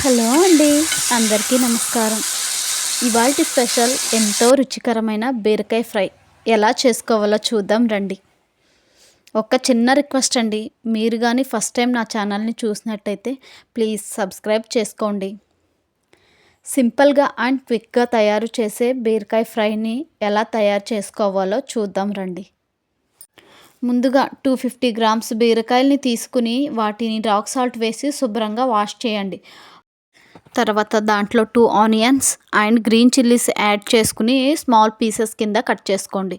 Hello అండి. అందరికీ నమస్కారం. ఇవాల్టి స్పెషల్ ఎంతో రుచికరమైన బీరకాయ ఫ్రై ఎలా చేసుకోవాలో చూద్దాం రండి. ఒక చిన్న రిక్వెస్ట్ అండి. మీరు గాని ఫస్ట్ టైం నా ఛానల్‌ని చూసినట్టయితే ప్లీజ్ సబ్స్క్రైబ్ చేసుకోండి. సింపుల్‌గా అండ్ క్విక్‌గా తయారు చేసే బీరకాయ ఫ్రైని ఎలా తయారు చేసుకోవాలో చూద్దాం రండి. ముందుగా 250 గ్రామ్స్ బీరకాయలని తీసుకుని వాటిని రాక్ సాల్ట్ వేసి శుభ్రంగా వాష్ చేయండి. తర్వాత దాంట్లో 2 onions and green chillies add చేసుకుని స్మాల్ పీసెస్ కింద కట్ చేసుకోండి.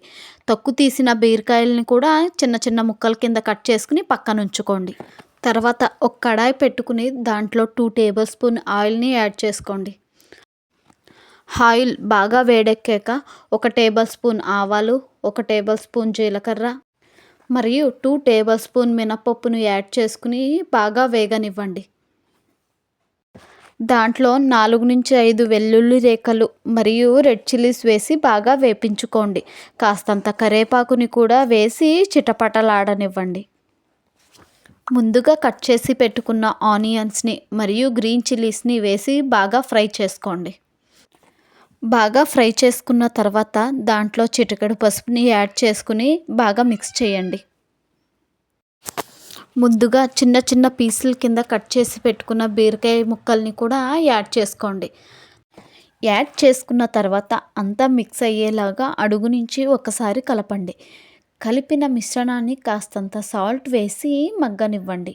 తొక్కు తీసిన బీరకాయలని కూడా చిన్న చిన్న ముక్కల కింద కట్ చేసుకుని పక్కన ఉంచుకోండి. తర్వాత ఒక కడాయి పెట్టుకుని దాంట్లో 2 టేబుల్ స్పూన్ ఆయిల్ని యాడ్ చేసుకోండి. ఆయిల్ బాగా వేడెక్కాక 1 టేబుల్ స్పూన్ ఆవాలు, 1 టేబుల్ స్పూన్ జీలకర్ర మరియు 2 టేబుల్ స్పూన్ మినపప్పును యాడ్ చేసుకుని బాగా వేగనివ్వండి. దాంట్లో 4-5 వెల్లుల్లి రేఖలు మరియు రెడ్ చిల్లీస్ వేసి బాగా వేపించుకోండి. కాస్తంత కరివేపాకుని కూడా వేసి చిటపటలాడనివ్వండి. ముందుగా కట్ చేసి పెట్టుకున్న ఆనియన్స్ని మరియు గ్రీన్ చిల్లీస్ని వేసి బాగా ఫ్రై చేసుకోండి. బాగా ఫ్రై చేసుకున్న తర్వాత దాంట్లో చిటికెడు పసుపుని యాడ్ చేసుకుని బాగా మిక్స్ చేయండి. ముందుగా చిన్న చిన్న పీసుల కింద కట్ చేసి పెట్టుకున్న బీరకాయ ముక్కల్ని కూడా యాడ్ చేసుకోండి. యాడ్ చేసుకున్న తర్వాత అంతా మిక్స్ అయ్యేలాగా అడుగు నుంచి ఒకసారి కలపండి. కలిపిన మిశ్రమాన్ని కాస్తంత సాల్ట్ వేసి మగ్గనివ్వండి.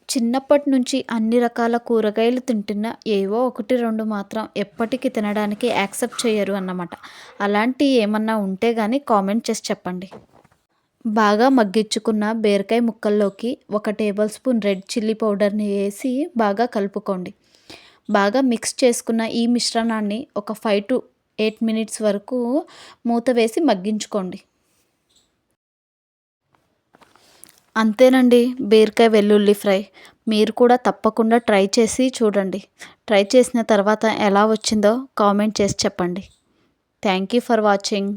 చిన్నప్పటి నుంచి అన్ని రకాల కూరగాయలు తింటున్న ఏవో 1-2 మాత్రం ఎప్పటికీ తినడానికి యాక్సెప్ట్ చేయరు అన్నమాట. అలాంటి ఏమన్నా ఉంటే కానీ కామెంట్ చేసి చెప్పండి. బాగా మగ్గించుకున్న బీరకాయ ముక్కల్లోకి 1 టేబుల్ స్పూన్ రెడ్ చిల్లీ పౌడర్ని వేసి బాగా కలుపుకోండి. బాగా మిక్స్ చేసుకున్న ఈ మిశ్రమాన్ని ఒక 5 to 8 మినిట్స్ వరకు మూత వేసి మగ్గించుకోండి. అంతేనండి, బీరకాయ వెల్లుల్లి ఫ్రై. మీరు కూడా తప్పకుండా ట్రై చేసి చూడండి. ట్రై చేసిన తర్వాత ఎలా వచ్చిందో కామెంట్ చేసి చెప్పండి. Thank you for watching.